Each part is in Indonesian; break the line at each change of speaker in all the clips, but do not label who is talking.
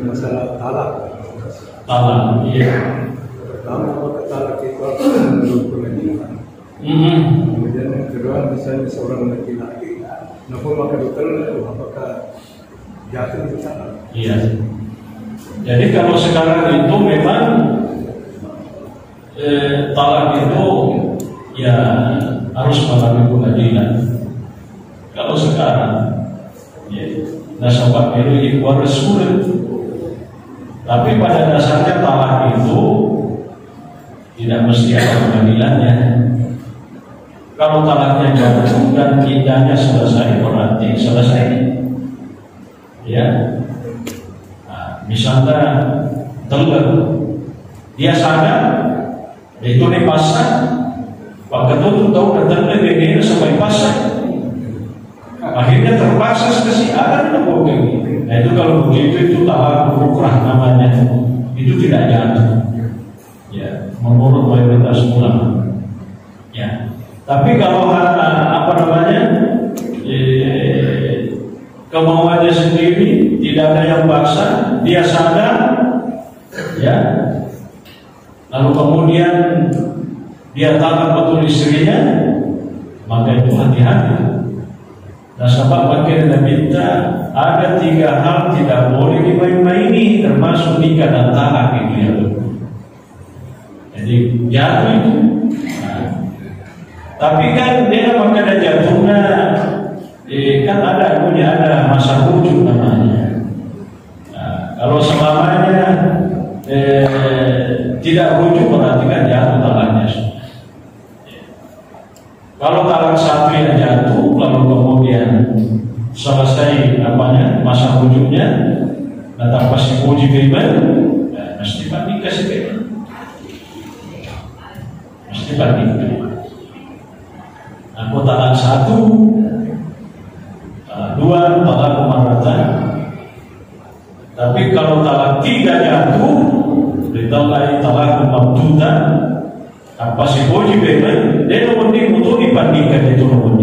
Masalah talak.
Talak, iya.
Pertama, maka talak itu menurut pengadilan. Kemudian yang kedua, misalnya seorang laki-laki, kenapa maka dokter apakah jatuh itu talak?
Iya. Jadi kalau sekarang itu memang talak itu ya harus melalui pengadilan. Kalau sekarang ya, nasabah itu ikhwar sulit. Tapi pada dasarnya talak itu tidak mesti ada pengadilannya. Kalau talaknya jatuh dan iddahnya selesai, berarti selesai. Ya, nah, misalnya telat, dia sadar, itu dipasang, Pak Ketua tahu datang BGN sampai pasang, akhirnya terpaksa sekali ada begini. Nah itu kalau begitu itu talak mukrah namanya, itu tidak jatuh. Ya, menurut mayoritas ulama. Ya. Tapi kalau kemauannya sendiri, tidak ada yang paksa, dia sadar, ya, lalu kemudian dia talak betul istrinya, maka itu hati-hati. Nasabah makin minta ada 3 hal tidak boleh dimain-maini, termasuk nikah dan talak itu ya. Jadi jatuh itu. Tapi kan dia makanya jatuhnya kan ada masa rujuk namanya. Nah, kalau selamanya tidak rujuk berarti kan jatuh talaknya. Kalau talak satu yang jatuh lalu kemudian selesai masa rujuknya, datang pasti uji bebas, mesti banding kasih bebas, mesti banding. Aku talak 1, 2 talak maratan. Tapi kalau talak 3 jatuh, ditolak talak mabdudan, apa sih uji bebas, dia nomor untuk dibandingkan itu nomor.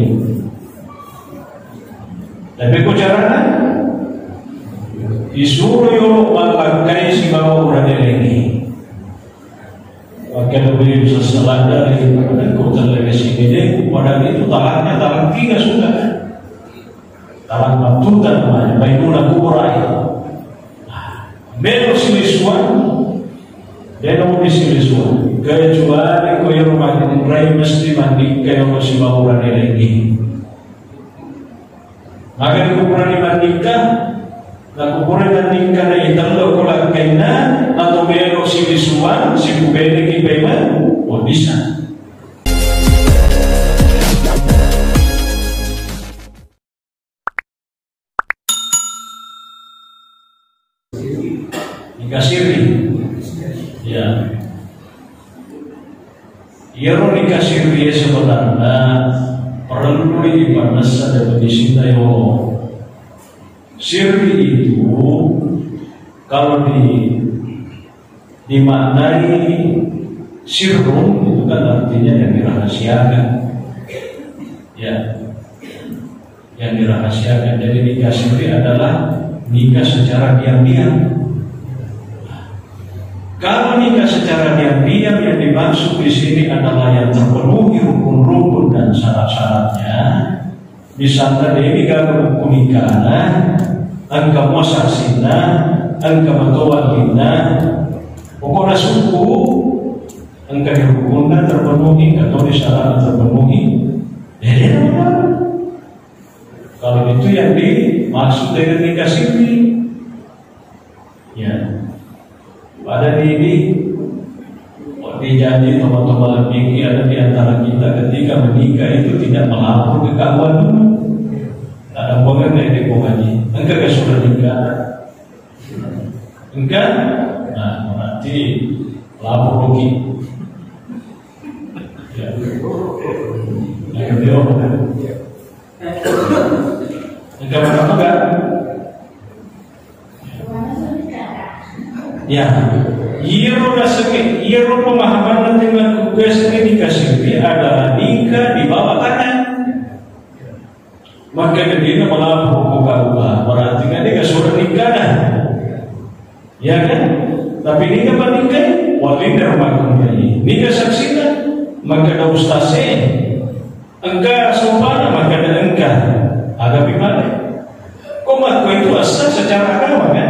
Tapi kok caranya? Disuruh yolo melakai si bawa urang ini. Wakil beliau seselah dari kota legasi ini, pada itu talaknya talak 3 sudah. Talak mabdudan namanya, baikuna kuburai. Melo silisuan, dia nomor silisuan. Kecuali kau yang rumah rai mesti mandi kaya masih bawa urang ini. Maka kuburan dibandingkan, dan kuburan dibandingkan na italo ko lang kaina atau belok si visual, si kubene kipeman, o bisa. Nikah siri, ya. Iro nikah siri sebenarnya perlu dipanasa dan disintayo. Siri itu kalau dimaknai sirrun itu kan artinya yang dirahasiakan, ya, yang dirahasiakan. Jadi nikah siri adalah nikah secara diam-diam. Kalau nikah secara diam-diam yang dimaksud di sini adalah yang terpenuhi rukun-rukun dan syarat-syaratnya. Misalnya ini kalau kunikana, angka muasasina, angka matawalina, pokoknya suku, angka rukunnya terpenuhi atau disyarat terpenuhi. Kalau itu yang dimaksud dengan nikah siri, ya. Pada diri dijanji teman-teman lebih ada di antara kita ketika menikah itu tidak melapor ke kawan dulu. Ada banget dari pokoknya. Enggak sudah nikah. Enggak. Nah, berarti lapor lagi. Ya. Yang dia enggak enggak. Ya, ia pemahaman dengan tugas nikah siri adalah nikah di bawah tangan. Maka dia melapor buka berarti kan dia sudah nikah ya kan? Tapi nikah paningkai wali darmakan kali nikah saksina maka ada ustase engkau sopana maka ada engkau agak bimane komat ko itu asal secara agama kan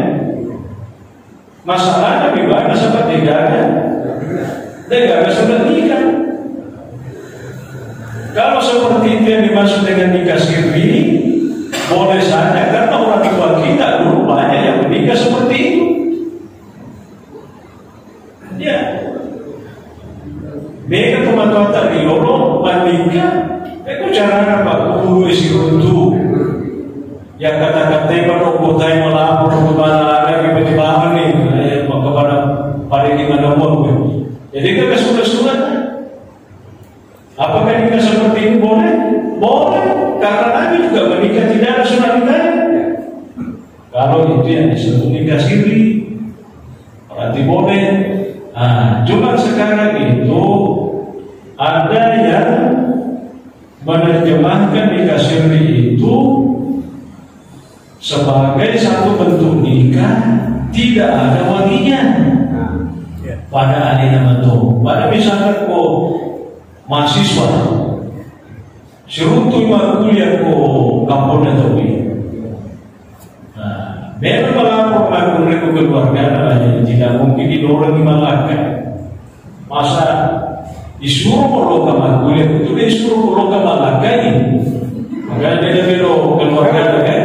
masalahnya bimane seperti tidak ada sudah nikah. Kalau seperti itu yang dimaksud dengan nikah sirri boleh saja karena orang tua kita dulu banyak yang menikah seperti itu. Ya, mereka kematuan tadi orang menikah, itu cara apa? Guru isi untuk yang kata-kata yang kota yang melapor kepada lagi tiba-tiba nih kepada pada gimana pun. Jadi kita surat-surat. Apakah nikah seperti ini boleh? Boleh, karena Nabi juga menikah tidak ada surat nikahnya. Kalau itu yang disebut nikah sirri, berarti boleh. Nah, cuma sekarang itu ada yang menerjemahkan nikah sirri itu sebagai satu bentuk nikah tidak ada walinya. Pada alina itu, pada misalnya kok mahasiswa suruh kuliah ko kampung atau ini. Nah, memang melapor makmur itu keluarga tidak mungkin didorong di Malaka. Masa disuruh kalau kuliah itu disuruh kalau ke Malaka ini. Maka dia belok keluarga kan?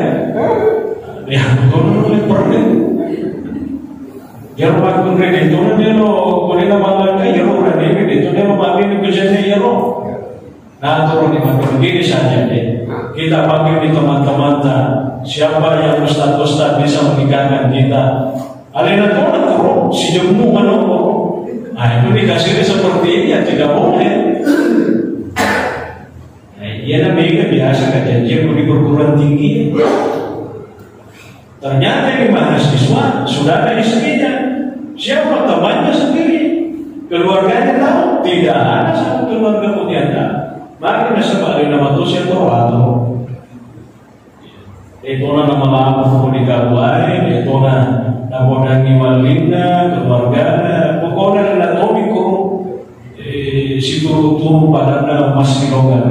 Dia betul pergi. Jero makmur itu dia lo kuliah Malaka jero berani itu dia lo makin kerjanya jero. Nah, turun di makmur gini saja deh. Kita panggil di teman-teman siapa yang ustaz-ustaz bisa menikahkan kita. Alina turun si jemu menunggu. Nah, itu dikasih seperti ini ya tidak boleh. Nah, ia namanya biasa kejadian di perguruan tinggi. Ternyata di mahasiswa sudah ada istrinya. Siapa temannya sendiri? Keluarganya tahu? Tidak ada satu keluarga pun yang tahu. Maka nasab alina manusia itu atau itu nama lama di kabuai, itu nama dangi walina, keluarga, pokoknya ada topikku si turun pada masih logan.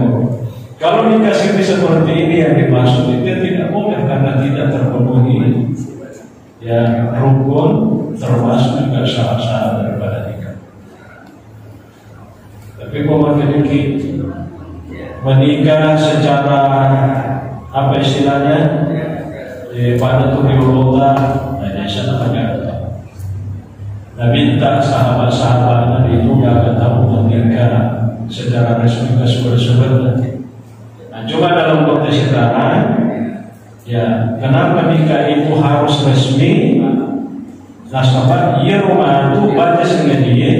Kalau dikasih seperti ini yang dimaksud itu tidak boleh karena tidak terpenuhi ya rukun termasuk juga syarat-syarat daripada nikah. Tapi kalau menikah secara apa istilahnya pada tujuan hanya sana agak minta sahabat-sahabat itu gak tahu menikah secara resmi ke sumber-sumber. Nah, cuma dalam konteks sekarang ya kenapa nikah itu harus resmi? Nah, sebab ia rumah itu baca sengaja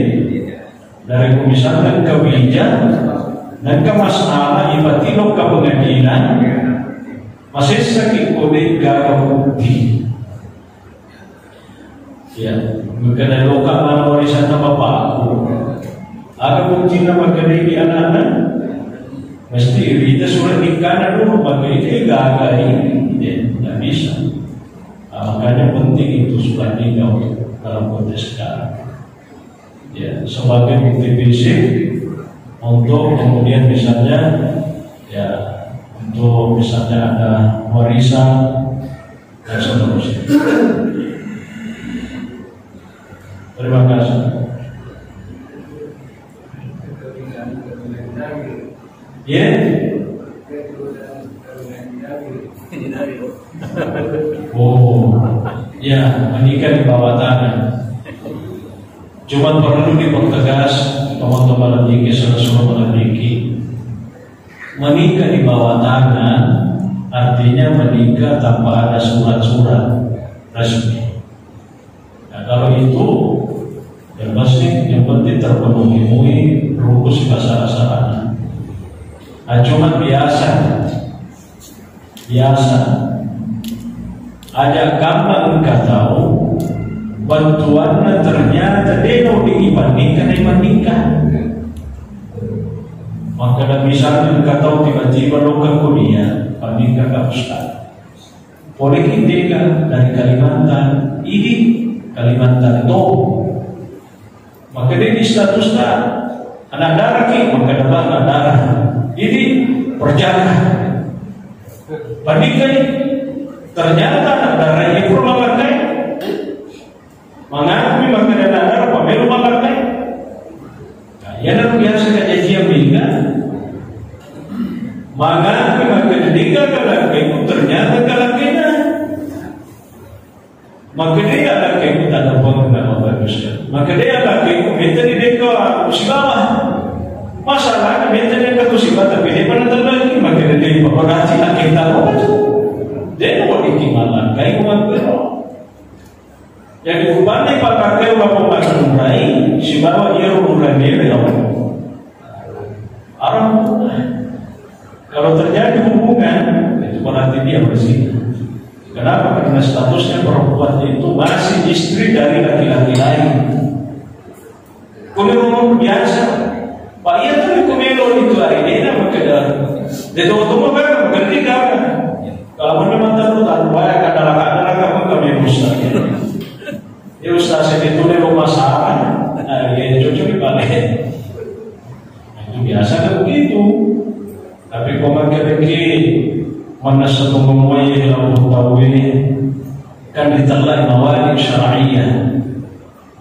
dari misalkan kebijakan dan ke masalah ibatilok ke pengadilan masih sakit kode gagal bukti ya mengenai lokal mana warisan bapakku ada bukti nama kedai di anak-anak mesti kita surat nikah dulu maka itu gagal ini ya tidak bisa. Makanya penting itu surat nikah dalam konteks sekarang ya sebagai bukti fisik untuk kemudian misalnya ya untuk misalnya ada warisan dan seterusnya. Terima kasih. Ya. Oh, ya menikah di bawah tanah. Cuma perlu dipertegas teman-teman lagi suruh lagi menikah di bawah tanah artinya menikah tanpa ada surat-surat resmi. Nah, kalau itu yang pasti yang penting terpenuhi rukun syarat-syaratnya. Nah, cuma biasa ada gambar engkau tahu bantuannya ternyata dia dibandingkan maka misalnya engkau tahu tiba-tiba lokal kuliah bandingkan ke ustaz boleh kita dari Kalimantan ini Kalimantan itu, maka dia di statusnya anak darah maka dapat anak darah. Ini perjalanan. Bandingkan ternyata anak darah ini pun memakai, mengakui maka anak darah pemilu memakai. Nah, yang biasa kajian bingga, mengakui maka ditinggal kalau itu ternyata kalau kita. Maka dia akan ikut ada pengguna bagusnya. Maka dia akan ikut minta di deka usibawa. Masalahnya minta di deka usibawa tapi dia pernah terbagi. Maka dia berhati akan tahu aja. Dia mau dikimalan kayak mengaku. Jadi kubani pakai apa pemakan murai. Sibawa dia murai dia orang. Kalau terjadi hubungan itu berarti dia bersih. Kenapa? Karena statusnya perempuan itu masih istri dari laki-laki lain. Kumelo biasa. Pak iya tuh kumelo itu hari ini nama kedar. Dia tuh kan berarti kan. Kalau mana mantan lu tak boleh kadang-kadang kamu kami ustaz. Ya ustaz itu di rumah saran. Ya cocok dibalik. Itu biasa kan begitu. Tapi kau makin mana satu memuai Allah tahu kan diterlak mawani syar'iyah.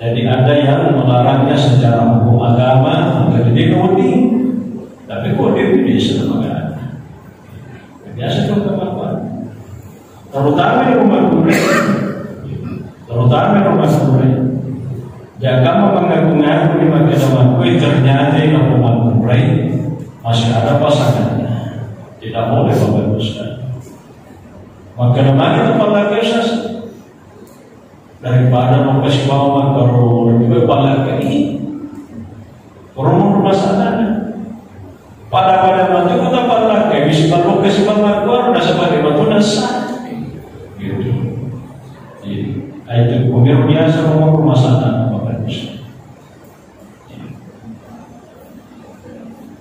Jadi ada yang melarangnya secara hukum agama, maka dia kodi. Tapi kodi itu biasa agama. Biasa itu apa? Terutama di rumah kurai. Jika mengaku-ngaku di masyarakat kurai ternyata di rumah kurai masih ada pasangannya. Tidak boleh membaguskan. Maka namanya itu palakiusas daripada mau kasih bawa kalau lebih palak ini rumah sana. Pada mati kita palak kayak bisa baru kasih bawa keluar dah sebagai batu dasar. Gitu. Jadi itu pemir biasa rumah sana bagus.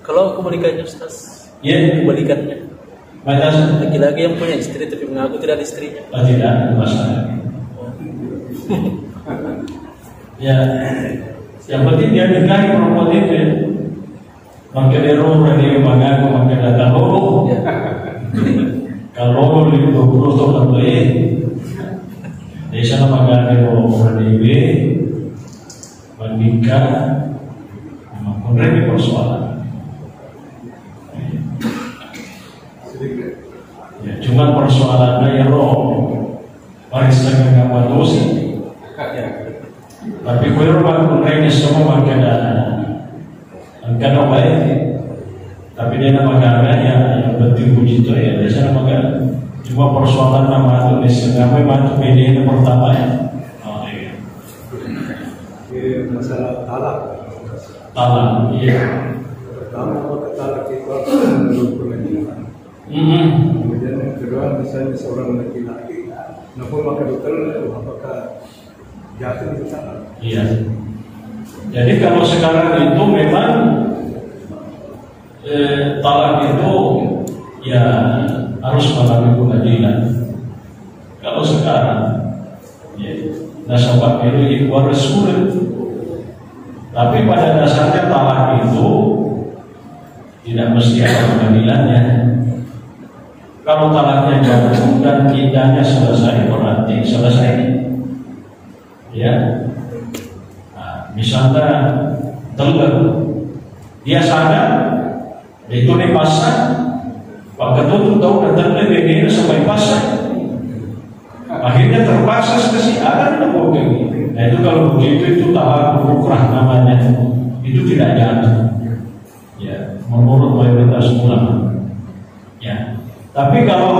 Kalau kebalikannya Ustaz.
Ya,
kebalikannya.
Batas
Laki-laki yang punya istri tapi mengaku tidak ada istrinya.
Tidak ada masalah. Ya, yang penting dia nikahi perempuan itu. Maka dia rumah dia mengaku maka datang loro. Kalau loro 50 tahun lebih, dia sana mengaku orang dewi menikah, menerima persoalan. Ya, cuma persoalannya ya roh waris dengan kamu dosi. Tapi kalau rumah mereka semua makan baik. Tapi dia nama ya yang penting puji itu ya. Dia nama cuma persoalan nama itu disenggamai matu media yang pertama ya. Oh iya.
Ini masalah talak.
Talak, iya.
Pertama talak itu menurut pengadilan. Kemudian yang kedua misalnya seorang laki-laki, namun maka dokter apakah jatuh itu salah?
Iya. Jadi kalau sekarang itu memang talak itu ya harus melalui pengadilan. Kalau sekarang, ya nasabah itu harus sulit. Tapi pada dasarnya talak itu tidak mesti ada pengadilannya. Kalau talaknya jatuh dan iddahnya selesai berarti selesai. Ya, nah, misalnya telah dia sadar itu di pasar, pak ketua tahu datang begini sampai pasar, akhirnya terpaksa sekali ada begini. Nah itu kalau begitu itu talak mukrah namanya, itu tidak jatuh. Ya, menurut mayoritas ulama. Ya. Tapi kalau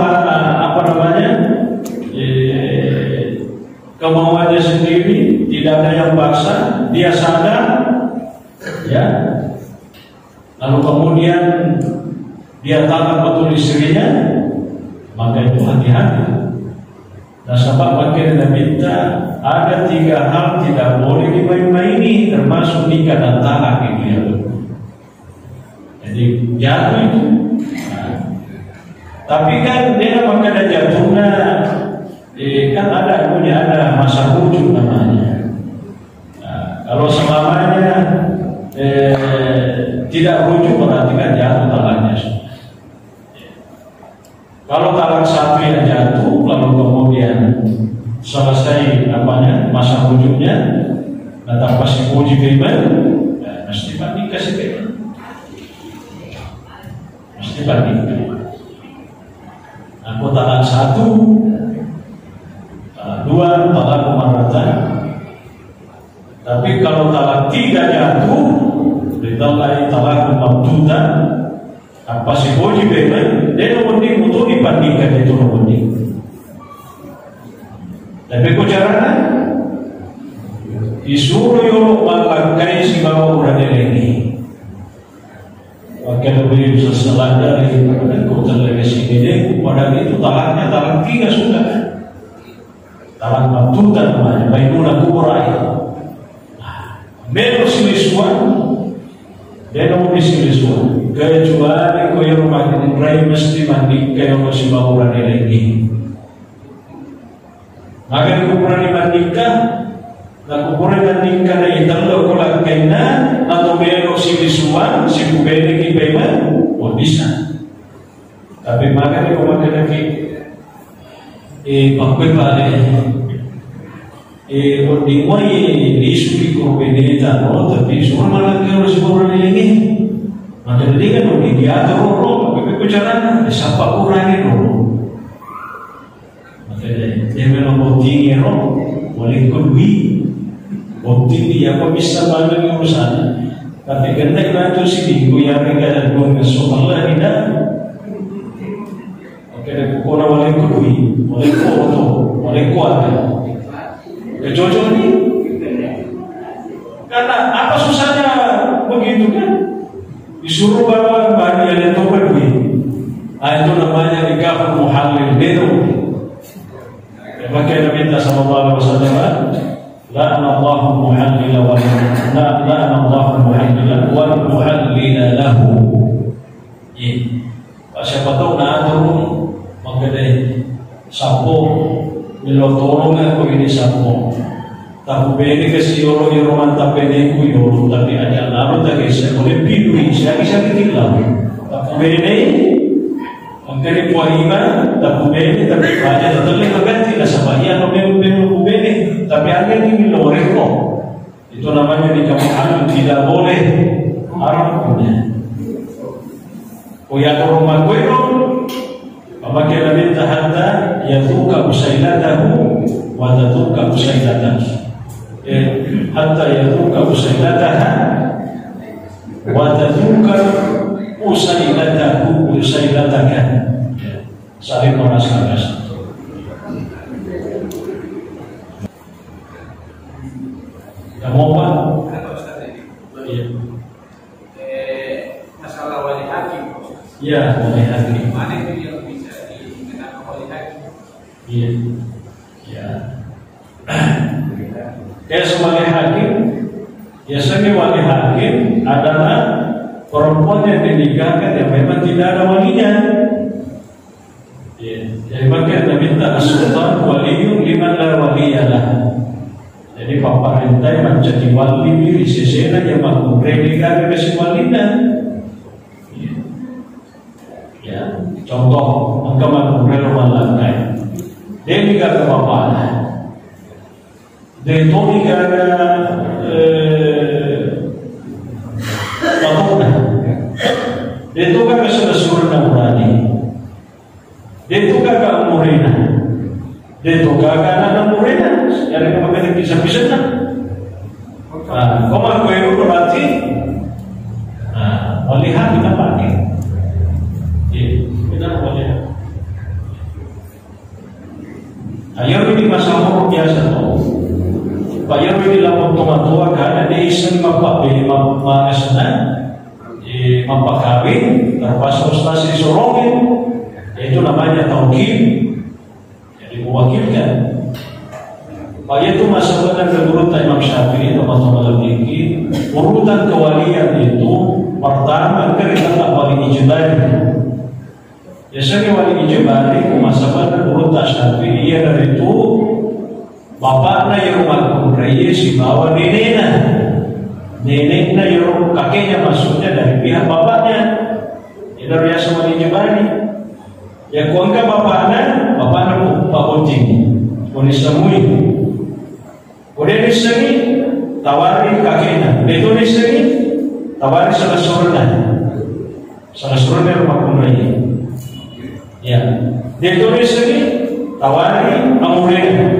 kemauannya sendiri tidak ada yang paksa, dia sadar, ya, lalu kemudian dia taat betul istrinya, maka itu hati-hati. Nah, sebab makin minta ada 3 hal tidak boleh dimain-maini, termasuk nikah dan talak itu ya. Jadi jatuh itu. Tapi kan dia makanya jatuhnya kan ada masa rujuk namanya. Nah, kalau selamanya tidak rujuk berarti kan jatuh talaknya. Kalau talak satu yang jatuh lalu kemudian selesai masa rujuknya, datang pasti uji payment, mesti banding kasih payment, mesti banding. Aku talak satu, talak dua, talak maratan. Tapi kalau talak tiga jatuh, ditolak talak mamdudan, apa sih uji payment? Dia nomor untuk dibandingkan itu nomor. Tapi kok caranya? Disuruh yolo melakai si bawa urang ini. Wakil lebih bisa selada dari kau terlebih sini. Padahal itu talaknya talak tiga sudah. Talak mamdudan namanya. Baikuna kuburai. Melo silisuan, dia nomor silisuan. Kecuali kau yang rumah ini mesti mandi kau masih bawa urang ini. Maka kuburan dibandingkan, dan kuburan dibandingkan na italo ko lang kaina atau melo silisuan si kubene kipeman, o bisa. Tapi maka ko makanaki pagpepale di mo isu ki kubene ta no tapi semua malah kalau si kuburan ini maka dia kan dia atau bicara siapa kuburan itu. Dia memang bukti ngero, boleh kedui, bukti dia apa bisa bantu urusan. Tapi kena bantu sini, yang mereka dua kesopalan tidak. Oke, orang boleh kedui, boleh foto, boleh kuat. Kejojol ni, karena apa susahnya begitu kan? Disuruh bawa bagi yang itu kedui, itu namanya nikah muhalil bedo. Maka Nabi sallallahu alaihi wasallam la'anallahu muhallila wa la'anallahu muhallila wa muhallila lahu. Siapa tahu na turun magdalay sapo nilotoro nga ko ini sapo. Tahu bene kasi yoro man tapene ko yoro tapi ada laro tagi sa ko pidu siya kitilaw. Tahu bene Angkari puahima, tak kubene, tapi banyak tertulis berganti lah sebanyak nombor kubene, tapi ada yang ingin loreko. Itu namanya di kampung tidak boleh haram punya. Kuya rumah kuero, maka Nabi tahta yatuka usailatahu, wa tatuka usailatahu. Hatta yatuka usailataha, wa tatuka usailataka saling merasakan. Kamu apa?
Masalah wali hakim.
Iya, wali hakim.
Mana itu yang bisa dikenakan wali hakim?
Iya, ya. Wali hakim, biasanya wali hakim adalah perempuan yang dinikahkan yang memang tidak ada walinya. Jadi maka minta as-sultan waliyun liman la waliyalah. Jadi pemerintah yang menjadi wali di sesena yang mengkreditkan ke si walinya. Ya, contoh angka mengkreditkan malantai. Dia nikah ke bapaknya. Dia itu nikah ke dia itu kan kesudah nurani, dia itu kagak umurina, dia itu kagak anak umurina, yang kemarin bisa-bisa kan? Kau itu berarti, melihat kita pakai, kita boleh. Ayo ini masa umur biasa tu, bayar ini lamun tua karena dia iseng mampakbeli mampaknya. Mempakawin terpasang stasi sorongin, itu namanya taukil, jadi mewakilkan. Pak itu masalah menurut Imam Syafi'i teman-teman lagi, urutan kewalian itu pertama kita wali ijtihad. Biasanya wali Jabari kumasaban urut tasnafi iya dari itu bapaknya yang rumah raya si bawa neneknya yang kakeknya maksudnya dari pihak bapaknya. Itu biasa wali Jabari. Ya kuangka bapaknya Pak Bunting, boleh semui. Boleh disini tawari kakeknya, betul disini tawari salah seorang rumah raya. Ya, dia tulis lagi tawari amurena.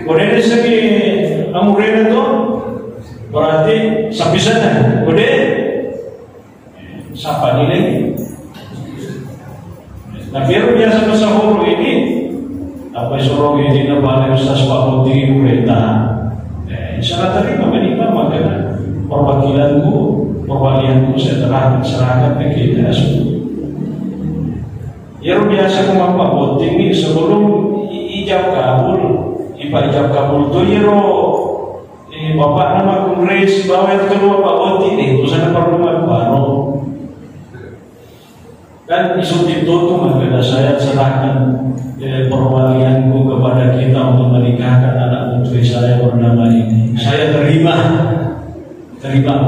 Boleh disini amurena itu berarti sapisana. Boleh siapa nilai? Nah, biar biasa sahur ini apa suruh ini nambah Ustaz Pak Putri perintah. Sangat terima menikah maka perwakilanku saya serahkan ke kita semua. Ya biasa kumapa voting ini sebelum ijab kabul tu bapak nama kongres bawa itu kedua Pak Voting itu sana perlu baru kan isu ditutup maka saya serahkan perwalianku kepada kita untuk menikahkan anak putri saya bernama ini. Saya terima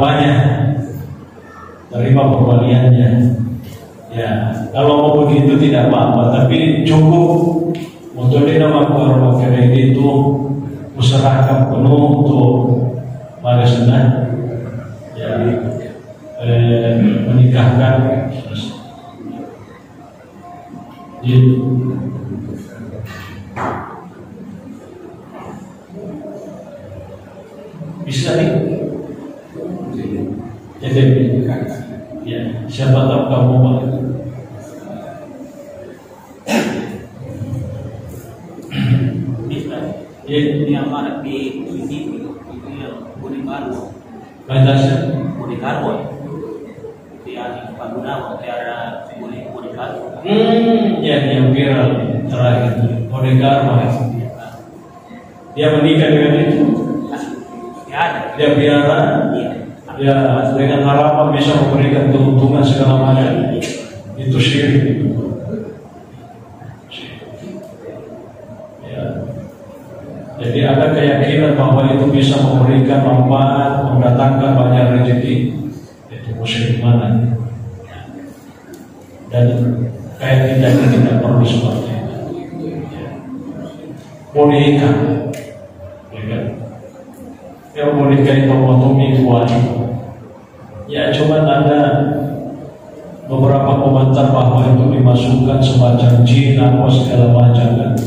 banyak, terima perwaliannya. Ya, kalau mau begitu tidak apa-apa, tapi cukup untuk di nama keluarga kredit itu usahakan penuh untuk pada ya menikahkan gitu. Bisa nih, jadi ya siapa tahu kamu mau.
Yang mana di ini itu yang Budi Karwo.
Batasnya
Budi Karwo. Dia Pak Gunawan cara Budi Karwo.
Yang viral terakhir Budi Karwo. Dia menikah dengan itu.
Ya,
Dia biara. Ya dengan harapan bisa memberikan keuntungan segala macam. Itu syirik. Jadi ada keyakinan bahwa itu bisa memberikan manfaat, mendatangkan banyak rezeki. Itu musyrik mana? Dan kayak kita tidak perlu seperti itu. Boneka, ya kan? Yang boneka itu otomi wajib. Ya cuma ada beberapa komentar bahwa itu dimasukkan semacam jin atau segala macam kan.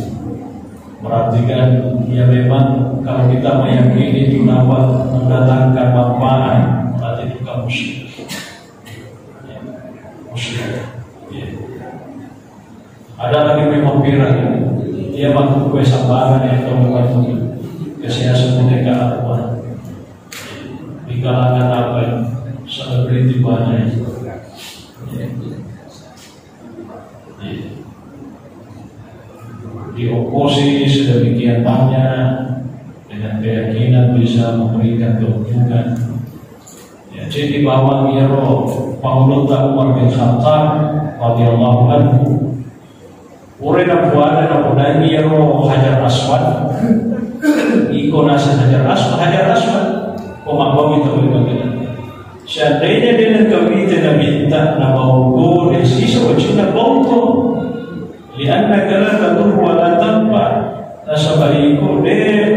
Perhatikan, ya memang kalau kita meyakini itu dapat mendatangkan manfaat, berarti itu kan musyrik. Ya, musyrik. Ya. Ada lagi memang viral, dia mampu kue sambaran yang kamu kesiasan mereka apa di kalangan apa yang selebriti banyak. Ya. Ya. Dioposi sedemikian banyak dengan keyakinan bisa memberikan keuntungan. Ya, jadi bahwa Maulud Umar bin Khattab radhiyallahu anhu urena buana na podani Hajar Aswad ikona Hajar Aswad pemakaman itu bagaimana? Seandainya dia kami tidak minta na bauko dan sisa wajibnya bauko. Lianna kala tadur wala tanpa nasabariku dia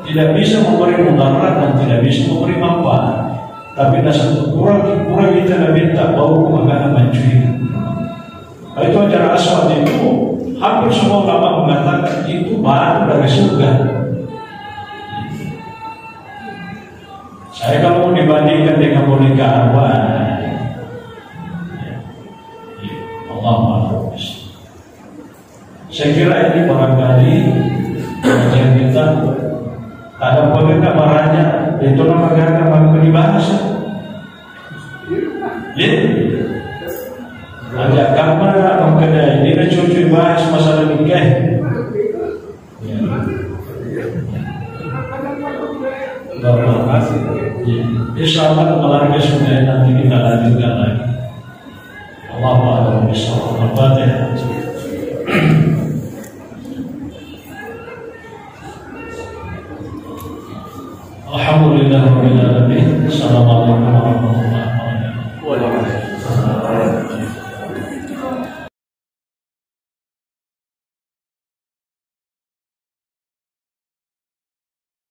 tidak bisa memberi mudarat dan tidak bisa memberi manfaat. Tapi nasab kurang kita minta bau makanan mencuri. Itu Hajar Aswad itu hampir semua ulama mengatakan itu bahan dari surga. Saya kalau mau dibandingkan dengan boneka apa? Allah maha. Saya kira ini barangkali pengajian kita ada boneka marahnya itu namanya apa dibahas. Ya, ada gambar atau kedai ini cuci bahas masalah nikah. Terima kasih. Insya Allah keluarga sudah nanti kita lanjutkan lagi. Allah a'lam bishawab. Al-Fatihah. Alhamdulillahirabbil alamin. Assalamualaikum warahmatullahi wabarakatuh.